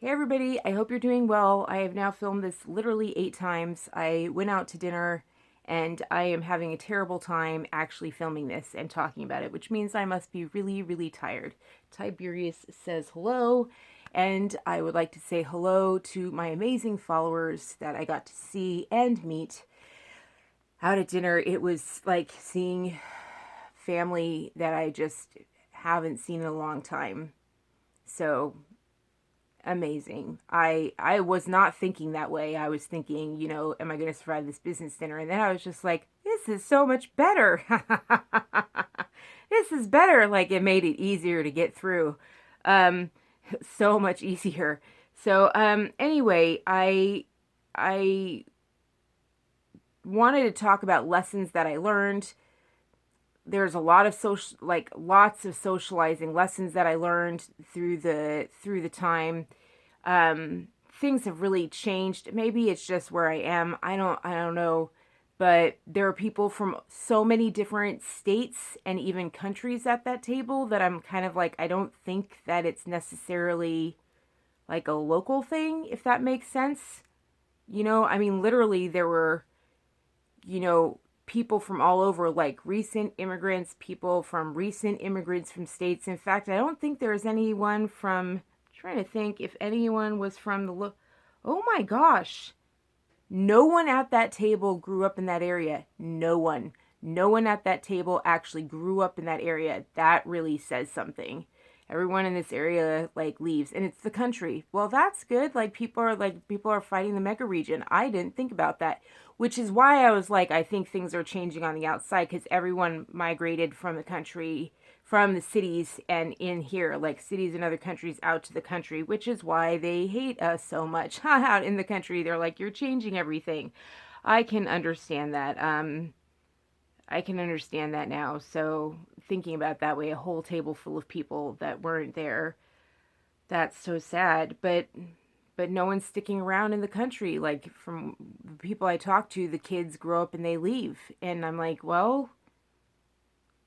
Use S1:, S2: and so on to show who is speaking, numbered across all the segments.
S1: Hey everybody, I hope you're doing well. I have now filmed this literally 8 times. I went out to dinner and I am having a terrible time actually filming this and talking about it, which means I must be really, really tired. Tiberius says hello, and I would like to say hello to my amazing followers that I got to see and meet out at dinner. It was like seeing family that I just haven't seen in a long time. So amazing. I was not thinking that way. I was thinking, am I going to survive this business dinner? And then I was just like, this is so much better. This is better. Like it made it easier to get through. Um, so much easier. So anyway, I wanted to talk about lessons that I learned. There's a lot of lots of socializing lessons that I learned through the time. Things have really changed. Maybe it's just where I am. I don't know, but there are people from so many different states and even countries at that table that I'm kind of like, I don't think that it's necessarily like a local thing, if that makes sense. I mean, literally there were, people from all over, like recent immigrants, people from recent immigrants from states. In fact, I don't think there's anyone from, I'm trying to think if anyone was from oh my gosh. No one at that table grew up in that area. No one. No one at that table actually grew up in that area. That really says something. Everyone in this area like leaves, and it's the country. Well, that's good. People are fighting the mega region. I didn't think about that, which is why I was like, I think things are changing on the outside because everyone migrated from the country, from the cities and in here, like cities in other countries out to the country, which is why they hate us so much. Out in the country, they're like, you're changing everything. I can understand that. I can understand that now. So thinking about it that way, a whole table full of people that weren't there, that's so sad. But no one's sticking around in the country. Like from the people I talk to, the kids grow up and they leave. And I'm like, well,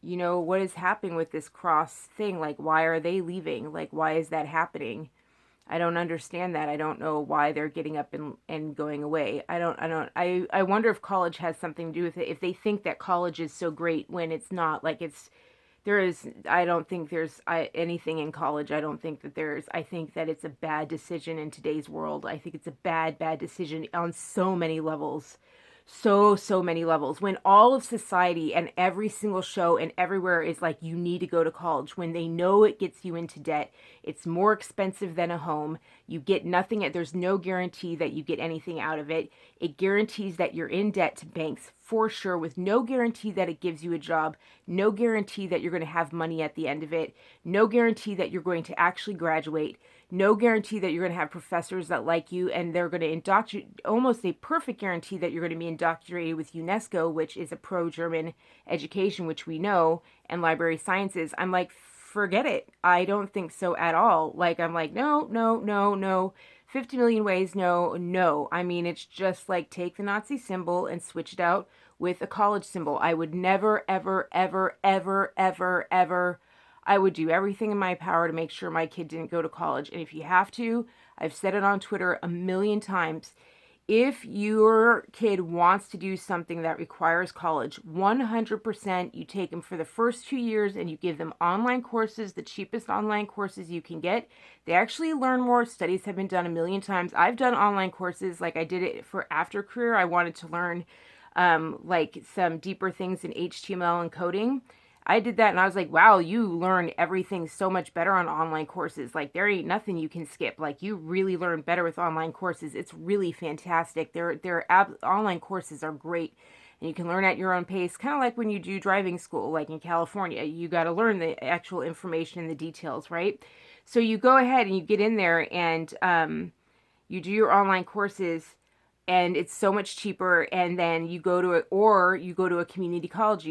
S1: what is happening with this cross thing? Like, why are they leaving? Like, why is that happening? I don't understand that. I don't know why they're getting up and going away. I wonder if college has something to do with it. If they think that college is so great when it's not, like I don't think there's anything in college. I think that it's a bad decision in today's world. I think it's a bad, bad decision on so many levels. So many levels. When all of society and every single show and everywhere is like, you need to go to college, when they know it gets you into debt, it's more expensive than a home. You get nothing, there's no guarantee that you get anything out of it. It guarantees that you're in debt to banks for sure, with no guarantee that it gives you a job, no guarantee that you're going to have money at the end of it, no guarantee that you're going to actually graduate, no guarantee that you're going to have professors that like you and they're going to indoctrinate, almost a perfect guarantee that you're going to be indoctrinated with UNESCO, which is a pro-German education, which we know, and library sciences. I'm like, forget it. I don't think so at all. Like, I'm like, no, no, no, no. 50 million ways, no, no. I mean, it's just like take the Nazi symbol and switch it out with a college symbol. I would never, ever, ever, ever, ever, ever. I would do everything in my power to make sure my kid didn't go to college. And if you have to, I've said it on Twitter a million times. If your kid wants to do something that requires college, 100% you take them for the first 2 years and you give them online courses, the cheapest online courses you can get. They actually learn more. Studies have been done a million times. I've done online courses, like I did it for after career. I wanted to learn like some deeper things in HTML and coding. I did that and I was like, wow, you learn everything so much better on online courses. Like there ain't nothing you can skip. Like you really learn better with online courses. It's really fantastic. Online courses are great and you can learn at your own pace. Kind of like when you do driving school, like in California, you got to learn the actual information and the details, right? So you go ahead and you get in there and you do your online courses and it's so much cheaper, and then you go to a community college.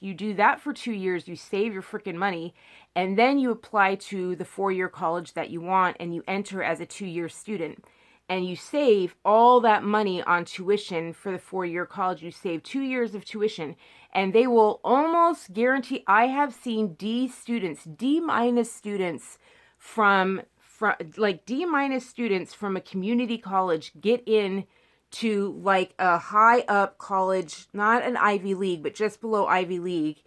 S1: You do that for 2 years, you save your freaking money, and then you apply to the 4-year college that you want and you enter as a 2-year student, and you save all that money on tuition for the 4-year college. You save 2 years of tuition, and they will almost guarantee. I have seen D minus students from from like D minus students from a community college get in to like a high up college, not an Ivy League, but just below Ivy League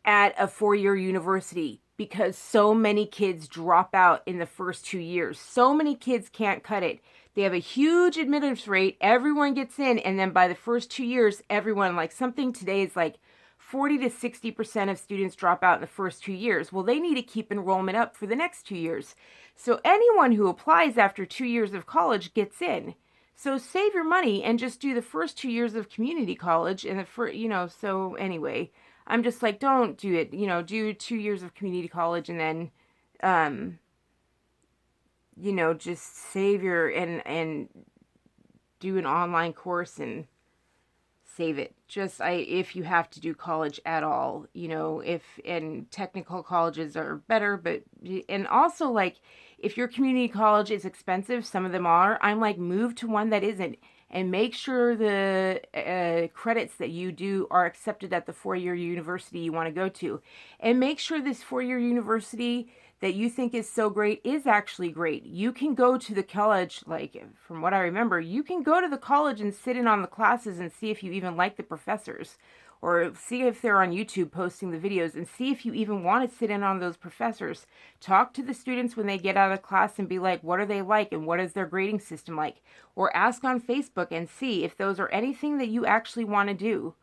S1: at a 4-year university because so many kids drop out in the first 2 years. So many kids can't cut it. They have a huge admittance rate. Everyone gets in. And then by the first 2 years, everyone, like something today is like 40 to 60% of students drop out in the first 2 years. Well, they need to keep enrollment up for the next 2 years. So anyone who applies after 2 years of college gets in. So save your money and just do the first 2 years of community college and the first, so anyway, I'm just like, don't do it, do 2 years of community college and then, just save your, and do an online course and save it. If you have to do college at all, and technical colleges are better, and also like, if your community college is expensive, some of them are, I'm like, move to one that isn't, and make sure the credits that you do are accepted at the 4-year university you want to go to. And make sure this 4-year university that you think is so great is actually great. You can go to the college, like from what I remember, you can go to the college and sit in on the classes and see if you even like the professors, or see if they're on YouTube posting the videos and see if you even want to sit in on those professors. Talk to the students when they get out of class and be like, what are they like and what is their grading system like? Or ask on Facebook and see if those are anything that you actually want to do.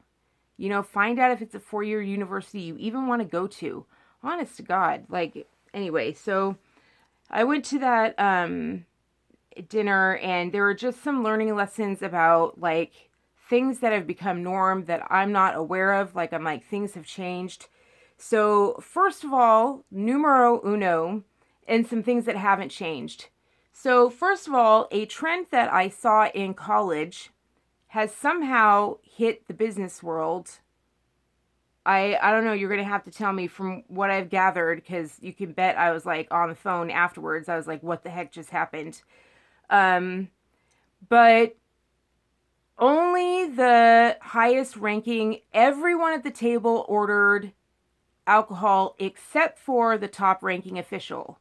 S1: Find out if it's a 4-year university you even want to go to. Honest to God. Anyway, so I went to that dinner and there were just some learning lessons about things that have become norm that I'm not aware of. I'm like, things have changed. So first of all, numero uno, and some things that haven't changed. So first of all, a trend that I saw in college has somehow hit the business world. I don't know, you're going to have to tell me from what I've gathered, because you can bet I was on the phone afterwards. I was like, what the heck just happened? But only the highest ranking, everyone at the table ordered alcohol except for the top ranking official.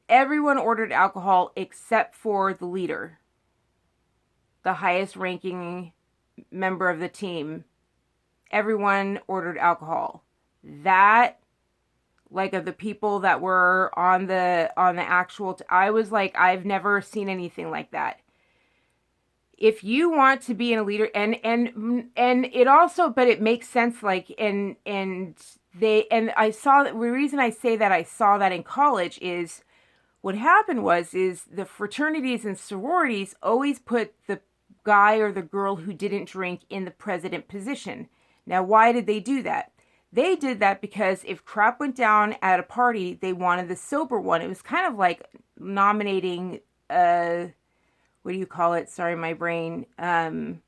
S1: Everyone ordered alcohol except for the leader, the highest ranking member of the team. Everyone ordered alcohol. That, of the people that were on the actual, I was like, I've never seen anything like that. If you want to be in a leader, and it also, but it makes sense, and I saw, the reason I say that I saw that in college is, what happened is the fraternities and sororities always put the guy or the girl who didn't drink in the president position. Now, why did they do that? They did that because if crap went down at a party, they wanted the sober one. It was kind of like nominating, what do you call it? Sorry, my brain. The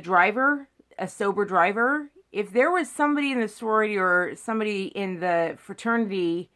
S1: driver, a sober driver. If there was somebody in the sorority or somebody in the fraternity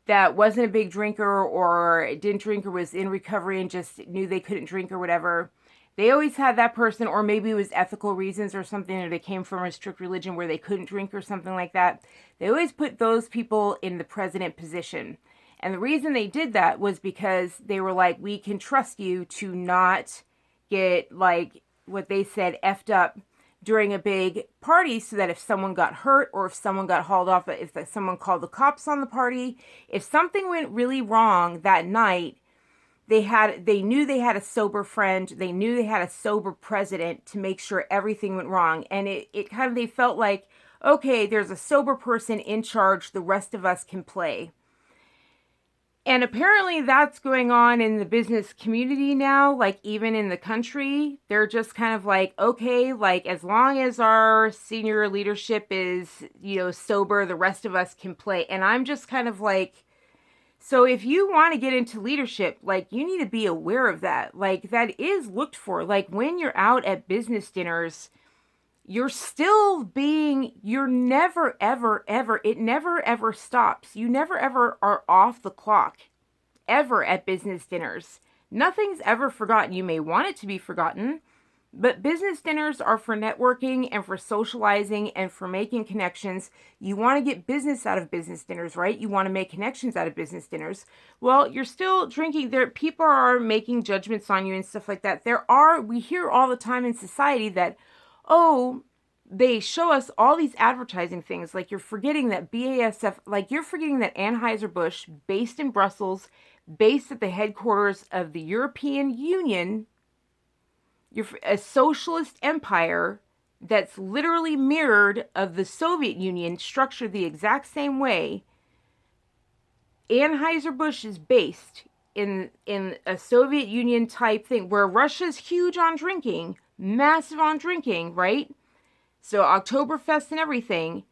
S1: that wasn't a big drinker or didn't drink or was in recovery and just knew they couldn't drink or whatever, they always had that person, or maybe it was ethical reasons or something, or they came from a strict religion where they couldn't drink or something like that. They always put those people in the president position. And the reason they did that was because they were like, we can trust you to not get, what they said, effed up during a big party, so that if someone got hurt or if someone got hauled off, if someone called the cops on the party, if something went really wrong that night, they knew they had a sober friend, they knew they had a sober president to make sure everything went wrong. And they felt like, okay, there's a sober person in charge, the rest of us can play. And apparently that's going on in the business community now, even in the country. They're just kind of like, okay, as long as our senior leadership is, sober, the rest of us can play. And I'm just kind of like, so if you want to get into leadership, you need to be aware of that. That is looked for. When you're out at business dinners, you're never, ever, ever, it never, ever stops. You never, ever are off the clock, ever, at business dinners. Nothing's ever forgotten. You may want it to be forgotten, But business dinners are for networking and for socializing and for making connections. You want to get business out of business dinners, right? You want to make connections out of business dinners. Well, you're still drinking. There, people are making judgments on you and stuff like that. We hear all the time in society that, oh, they show us all these advertising things. Like you're forgetting that BASF, like you're forgetting that Anheuser-Busch, based in Brussels, based at the headquarters of the European Union, you're a socialist empire that's literally mirrored of the Soviet Union, structured the exact same way. Anheuser-Busch is based in a Soviet Union type thing where Russia's huge on drinking, massive on drinking, right? So Oktoberfest and everything.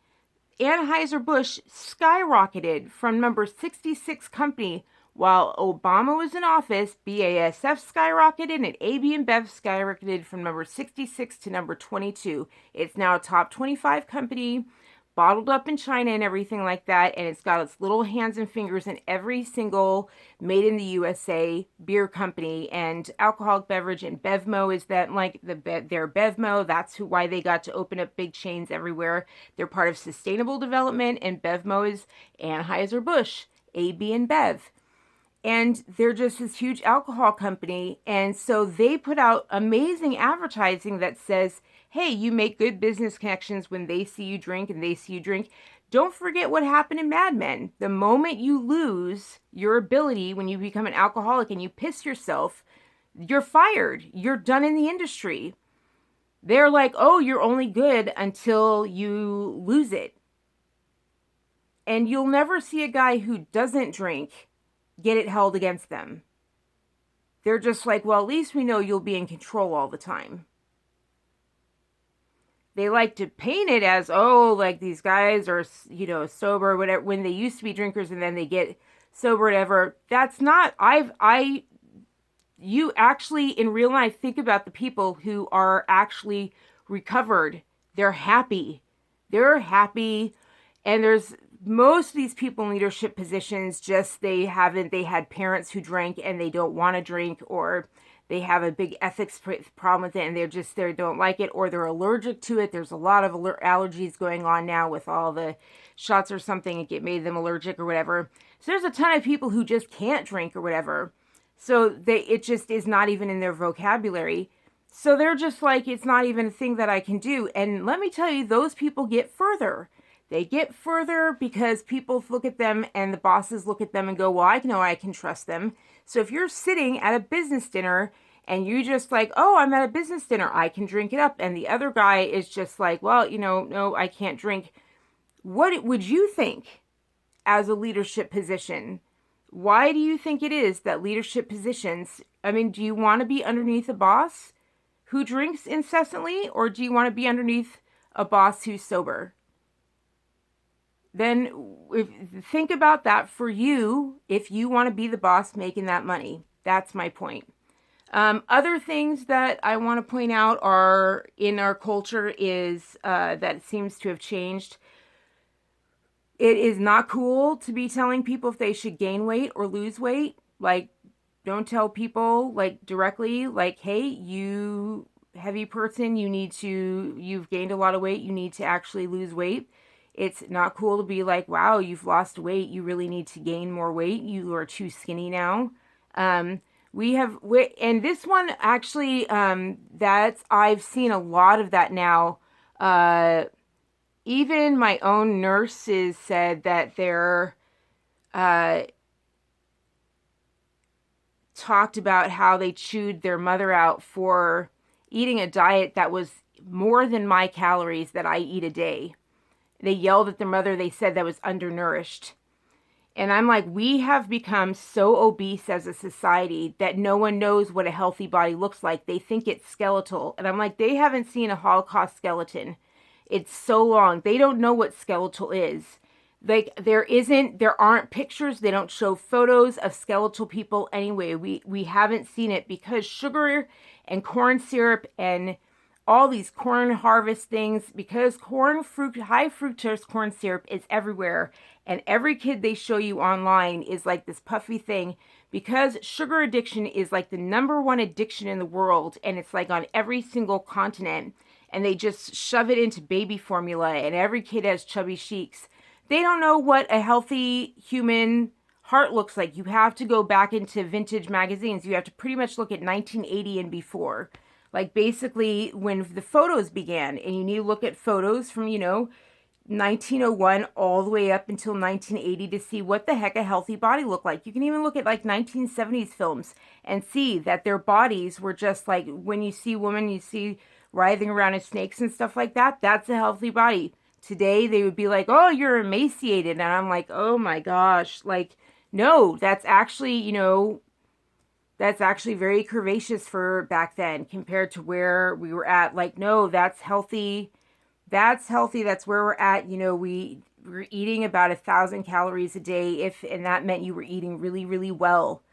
S1: Anheuser-Busch skyrocketed from number 66 company while Obama was in office. BASF skyrocketed and AB InBev skyrocketed from number 66 to number 22. It's now a top 25 company, bottled up in China and everything like that, and it's got its little hands and fingers in every single made in the USA beer company and alcoholic beverage. And Bevmo is that, like their Bevmo, that's why they got to open up big chains everywhere. They're part of sustainable development, and Bevmo is Anheuser-Busch, AB InBev. And they're just this huge alcohol company. And so they put out amazing advertising that says, hey, you make good business connections when they see you drink and they see you drink. Don't forget what happened in Mad Men. The moment you lose your ability, when you become an alcoholic and you piss yourself, you're fired. You're done in the industry. They're like, oh, you're only good until you lose it. And you'll never see a guy who doesn't drink get it held against them. They're just like, well, at least we know you'll be in control all the time. They like to paint it as, oh, like these guys are, sober, whatever, when they used to be drinkers and then they get sober, whatever. That's not, you actually in real life think about the people who are actually recovered. They're happy. And there's most of these people in leadership positions, just they had parents who drank and they don't want to drink, or they have a big ethics problem with it and they don't like it, or they're allergic to it. There's a lot of allergies going on now with all the shots or something. It made them allergic or whatever. So there's a ton of people who just can't drink or whatever. So it just is not even in their vocabulary. So they're just like, it's not even a thing that I can do. And let me tell you, those people get further. They get further because people look at them and the bosses look at them and go, well, I know I can trust them. So if you're sitting at a business dinner and you just like, oh, I'm at a business dinner, I can drink it up. And the other guy is just like, well, no, I can't drink. What would you think as a leadership position? Why do you think it is that leadership positions, do you want to be underneath a boss who drinks incessantly, or do you want to be underneath a boss who's sober? Then think about that for you if you want to be the boss making that money. That's my point. Other things that I want to point out are in our culture is that it seems to have changed. It is not cool to be telling people if they should gain weight or lose weight. Like, don't tell people like directly, like, hey, you heavy person, you've gained a lot of weight, you need to actually lose weight. It's not cool to be like, wow, you've lost weight, you really need to gain more weight, you are too skinny now. And this one actually, I've seen a lot of that now. Even my own nurses said that they're talked about how they chewed their mother out for eating a diet that was more than my calories that I eat a day. They yelled at their mother. They said that was undernourished. And I'm like, we have become so obese as a society that no one knows what a healthy body looks like. They think it's skeletal. And I'm like, they haven't seen a Holocaust skeleton. It's so long. They don't know what skeletal is. Like, there aren't pictures. They don't show photos of skeletal people anyway. We haven't seen it because sugar and corn syrup and all these corn harvest things, because high fructose corn syrup is everywhere. And every kid they show you online is like this puffy thing, because sugar addiction is like the #1 addiction in the world, and it's like on every single continent, and they just shove it into baby formula, and every kid has chubby cheeks. They don't know what a healthy human heart looks like. You have to go back into vintage magazines. You have to pretty much look at 1980 and before. Like basically when the photos began, and you need to look at photos from, 1901 all the way up until 1980 to see what the heck a healthy body looked like. You can even look at like 1970s films and see that their bodies were just like, when you see women, you see writhing around as snakes and stuff like that. That's a healthy body. Today they would be like, oh, you're emaciated. And I'm like, oh my gosh. Like, no, that's actually, that's actually very curvaceous for back then compared to where we were at. Like, no, that's healthy. That's healthy. That's where we're at. We were eating about 1,000 calories a day, and that meant you were eating really, really well.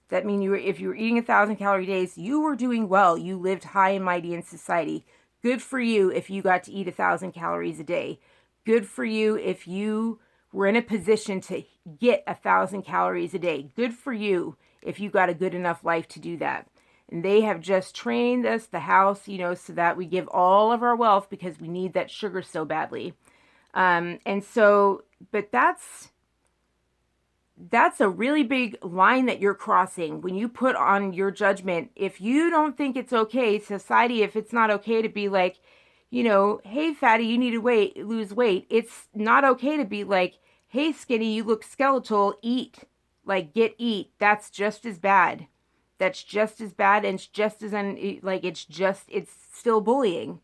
S1: That means if you were eating 1,000 calorie days, you were doing well. You lived high and mighty in society. Good for you if you got to eat 1,000 calories a day. Good for you if you were in a position to get 1,000 calories a day. Good for you if you got a good enough life to do that. And they have just trained us, the house, so that we give all of our wealth because we need that sugar so badly. But that's a really big line that you're crossing when you put on your judgment. If you don't think it's okay, society, if it's not okay to be like, hey, fatty, you need to lose weight. It's not okay to be like, hey, skinny, you look skeletal, eat. Like, eat. That's just as bad. That's just as bad, and it's just as, it's still bullying.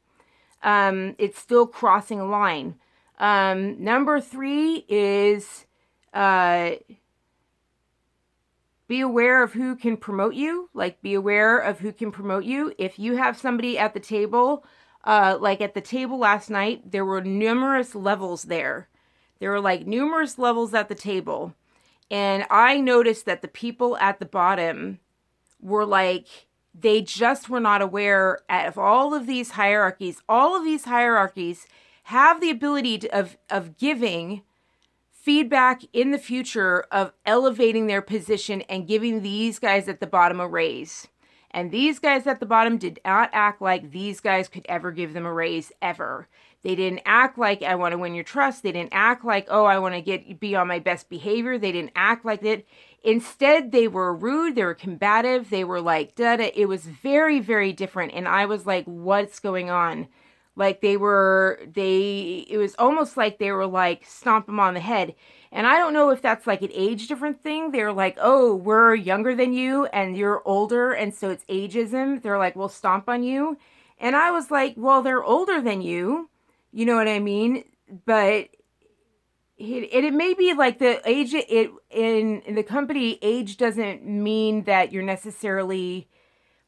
S1: It's still crossing a line. Number 3 is, be aware of who can promote you. Like, be aware of who can promote you. If you have somebody at the table, like at the table last night, there were numerous levels there. There were like numerous levels at the table. And I noticed that the people at the bottom were like, they just were not aware of all of these hierarchies. All of these hierarchies have the ability of giving feedback in the future, of elevating their position and giving these guys at the bottom a raise. And these guys at the bottom did not act like these guys could ever give them a raise, ever. They didn't act like, I want to win your trust. They didn't act like, oh, I want to be on my best behavior. They didn't act like that. Instead, they were rude. They were combative. They were like, da-da. It was very, very different. And I was like, what's going on? Like it was almost like they were like, stomp them on the head. And I don't know if that's like an age different thing. They're like, oh, we're younger than you and you're older. And so it's ageism. They're like, we'll stomp on you. And I was like, well, they're older than you. You know what I mean? But it may be like the age in the company, age doesn't mean that you're necessarily,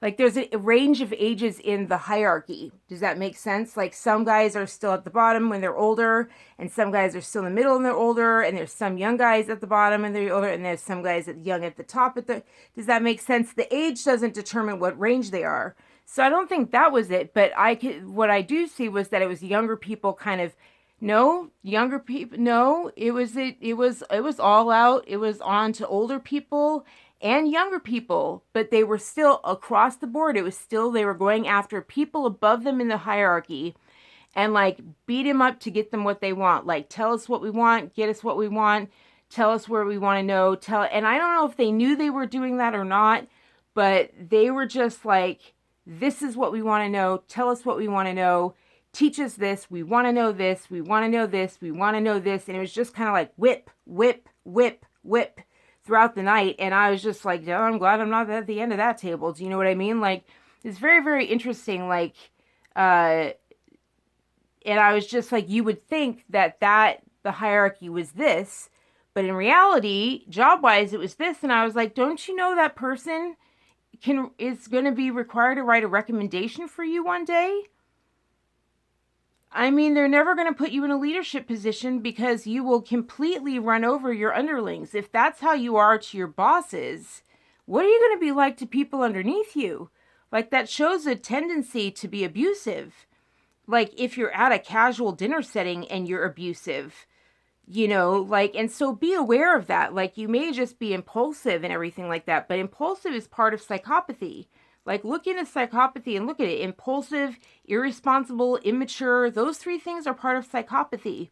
S1: like, there's a range of ages in the hierarchy. Does that make sense? Like, some guys are still at the bottom when they're older, and some guys are still in the middle and they're older, and there's some young guys at the bottom and they're older, and there's some guys young at the top. Does that make sense? The age doesn't determine what range they are. So I don't think that was it, but what I do see was that it was younger people kind of, younger people, it was all out. It was on to older people and younger people, but they were still across the board. It was still, they were going after people above them in the hierarchy and like beat them up to get them what they want. Like, tell us what we want, get us what we want, tell us where we want to know, and I don't know if they knew they were doing that or not, but they were just like, this is what we want to know. Tell us what we want to know. Teach us this. We want to know this. We want to know this. We want to know this. And it was just kind of like whip, whip, whip, whip throughout the night. And I was just like, oh, I'm glad I'm not at the end of that table. Do you know what I mean? Like, it's very, very interesting. Like, and I was just like, you would think that the hierarchy was this, but in reality, job-wise, it was this. And I was like, don't you know that person is going to be required to write a recommendation for you one day? I mean, they're never going to put you in a leadership position because you will completely run over your underlings. If that's how you are to your bosses, what are you going to be like to people underneath you? Like, that shows a tendency to be abusive. Like, if you're at a casual dinner setting and you're abusive, like, and so be aware of that. Like, you may just be impulsive and everything like that, but impulsive is part of psychopathy. Like, look into psychopathy and look at it. Impulsive, irresponsible, immature, those three things are part of psychopathy.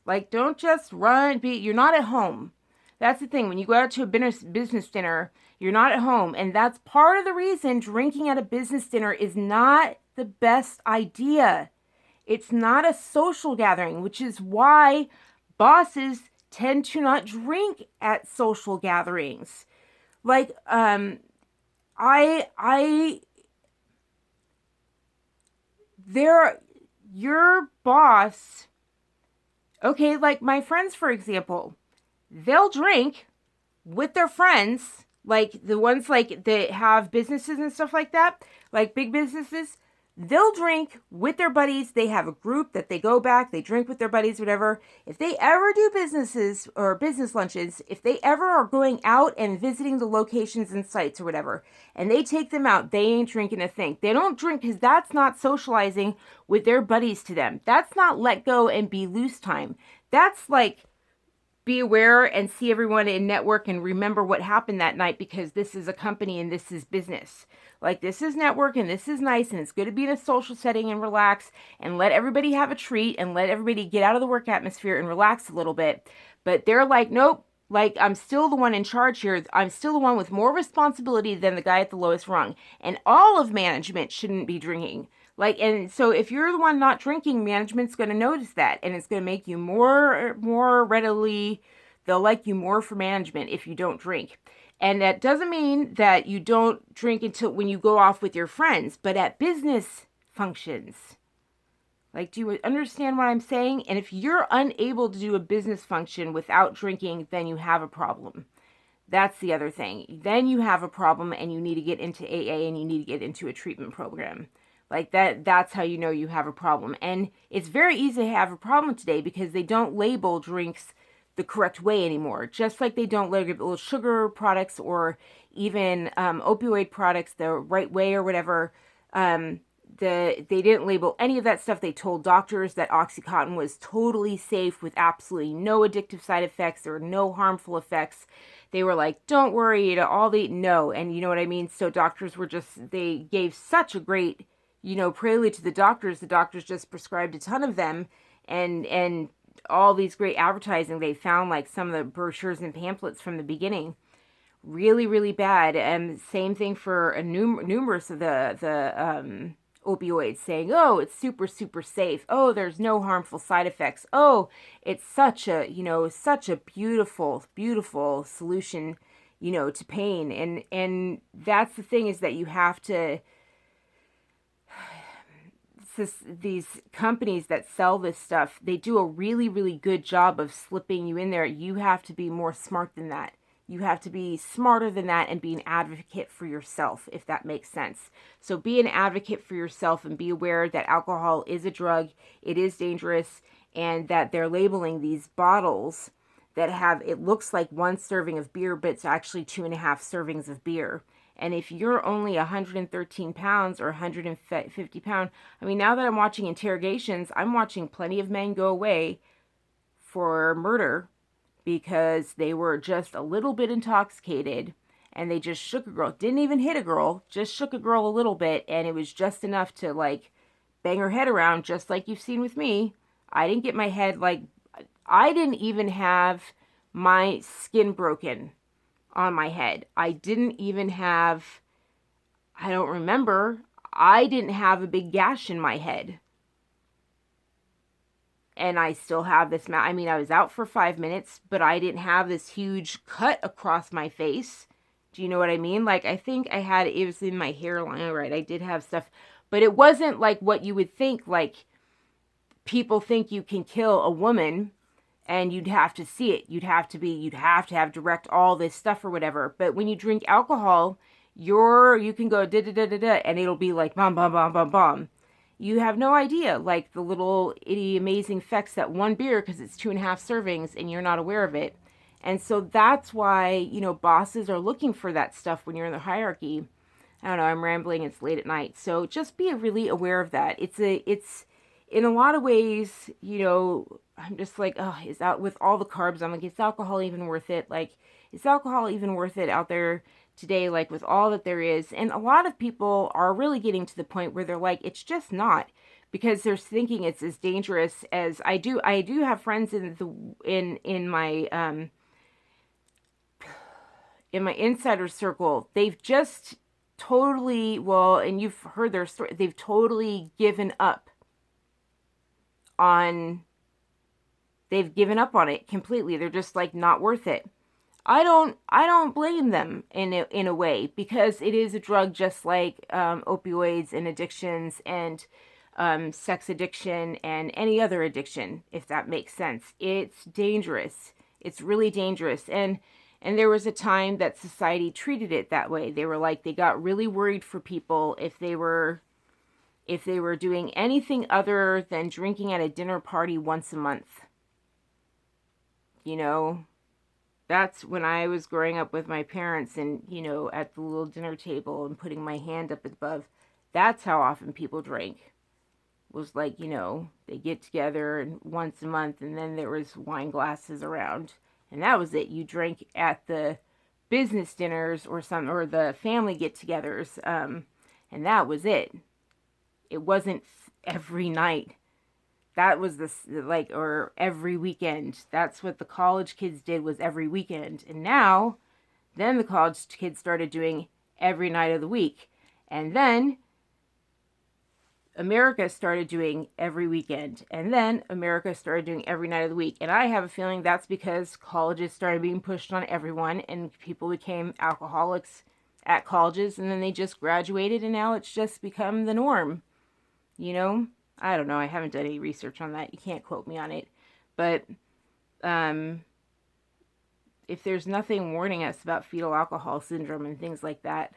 S1: Like, don't just you're not at home. That's the thing. When you go out to a business dinner, you're not at home. And that's part of the reason drinking at a business dinner is not the best idea. It's not a social gathering, which is why bosses tend to not drink at social gatherings. Like, I, your boss, okay, like my friends, for example, they'll drink with their friends, like the ones like that have businesses and stuff like that, like big businesses. They'll drink with their buddies. They have a group that they go back, they drink with their buddies, whatever. If they ever do businesses or business lunches, if they ever are going out and visiting the locations and sites or whatever, and they take them out, they ain't drinking a thing. They don't drink because that's not socializing with their buddies to them. That's not let go and be loose time. That's like be aware and see everyone in network and remember what happened that night, because this is a company and this is business. Like, this is network and this is nice and it's good to be in a social setting and relax and let everybody have a treat and let everybody get out of the work atmosphere and relax a little bit. But they're like, nope, like, I'm still the one in charge here. I'm still the one with more responsibility than the guy at the lowest rung. And all of management shouldn't be drinking. Like, and so if you're the one not drinking, management's going to notice that, and it's going to make you more readily, they'll like you more for management if you don't drink. And that doesn't mean that you don't drink until when you go off with your friends, but at business functions. Like, do you understand what I'm saying? And if you're unable to do a business function without drinking, then you have a problem. That's the other thing. Then you have a problem and you need to get into AA and you need to get into a treatment program. Like, that's how you know you have a problem. And it's very easy to have a problem today because they don't label drinks the correct way anymore. Just like they don't label sugar products or even opioid products the right way or whatever. They didn't label any of that stuff. They told doctors that OxyContin was totally safe with absolutely no addictive side effects or no harmful effects. They were like, don't worry, no. And you know what I mean? So doctors were they gave such a great, prelude to the doctors. The doctors just prescribed a ton of them and all these great advertising. They found like some of the brochures and pamphlets from the beginning really, really bad. And same thing for numerous of the opioids, saying, oh, it's super, super safe. Oh, there's no harmful side effects. Oh, it's such a beautiful, beautiful solution, to pain. And that's the thing, is that you have to, these companies that sell this stuff, they do a really, really good job of slipping you in there. You have to be more smart than that. You have to be smarter than that and be an advocate for yourself, if that makes sense. So be an advocate for yourself and be aware that alcohol is a drug, it is dangerous, and that they're labeling these bottles that have, it looks like 1 serving of beer, but it's actually 2.5 servings of beer. And if you're only 113 pounds or 150 pounds, I mean, now that I'm watching interrogations, I'm watching plenty of men go away for murder because they were just a little bit intoxicated and they just shook a girl. Didn't even hit a girl, just shook a girl a little bit, and it was just enough to like bang her head around, just like you've seen with me. I didn't get my head, like, I didn't even have my skin broken on my head. I didn't even have, I don't remember, I didn't have a big gash in my head. And I still have this, I mean, I was out for 5 minutes, but I didn't have this huge cut across my face. Do you know what I mean? Like, I think it was in my hairline, right? I did have stuff, but it wasn't like what you would think. Like, people think you can kill a woman and you'd have to see it. You'd have to have direct all this stuff or whatever. But when you drink alcohol, you can go da da da da da, and it'll be like bom bom bom bom bom. You have no idea, like the little itty amazing effects that one beer, because it's 2.5 servings and you're not aware of it. And so that's why, bosses are looking for that stuff when you're in the hierarchy. I don't know, I'm rambling, it's late at night. So just be really aware of that. It's in a lot of ways, you know, I'm just like, oh, is that with all the carbs? I'm like, is alcohol even worth it? Like, is alcohol even worth it out there today? Like, with all that there is. And a lot of people are really getting to the point where they're like, it's just not, because they're thinking it's as dangerous as I do. I do have friends in my insider circle. They've just totally, well, and you've heard their story, they've totally given up on they've given up on it completely. They're just like, not worth it. I don't blame them in a way, because it is a drug just like opioids and addictions and sex addiction and any other addiction, if that makes sense. It's dangerous. It's really dangerous. And there was a time that society treated it that way. They were like, they got really worried for people if they were doing anything other than drinking at a dinner party once a month. You know, that's when I was growing up with my parents and, you know, at the little dinner table and putting my hand up above. That's how often people drank. Was like, you know, they get together and once a month, and then there was wine glasses around. And that was it. You drank at the business dinners or the family get-togethers, and that was it. It wasn't every night. That was or every weekend. That's what the college kids did, was every weekend. And now, then the college kids started doing every night of the week. And then America started doing every weekend. And then America started doing every night of the week. And I have a feeling that's because colleges started being pushed on everyone and people became alcoholics at colleges, and then they just graduated, and now it's just become the norm. You know? I don't know. I haven't done any research on that. You can't quote me on it. But if there's nothing warning us about fetal alcohol syndrome and things like that,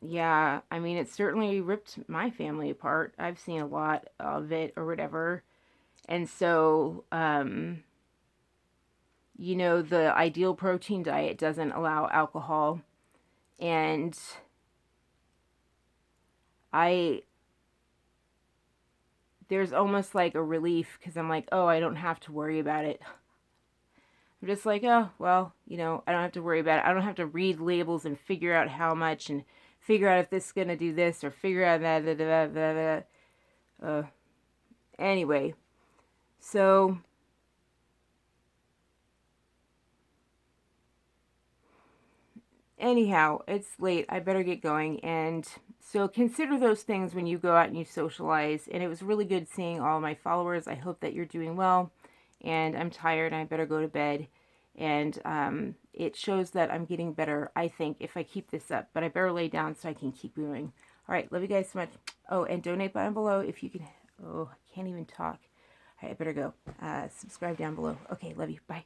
S1: yeah, I mean, it certainly ripped my family apart. I've seen a lot of it or whatever. And so, you know, the ideal protein diet doesn't allow alcohol. And there's almost like a relief, because I'm like, oh, I don't have to worry about it. I'm just like, oh, well, you know, I don't have to worry about it. I don't have to read labels and figure out how much and figure out if this is going to do this or figure out that. Anyway, so anyhow, it's late. I better get going. And so consider those things when you go out and you socialize. And it was really good seeing all my followers. I hope that you're doing well. And I'm tired. I better go to bed. And it shows that I'm getting better, I think, if I keep this up. But I better lay down so I can keep going. All right. Love you guys so much. Oh, and donate down below if you can. Oh, I can't even talk. All right, I better go. Subscribe down below. Okay. Love you. Bye.